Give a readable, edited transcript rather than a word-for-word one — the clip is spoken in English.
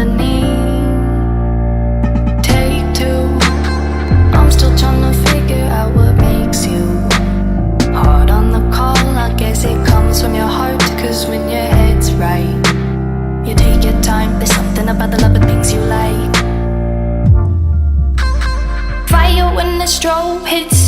underneath. Take two. I'm still trying to figure out what makes you hard on the call. I guess it comes from your heart, 'cause when your head's right, you take your time. There's something about the love of things you like. Fire when the strobe hits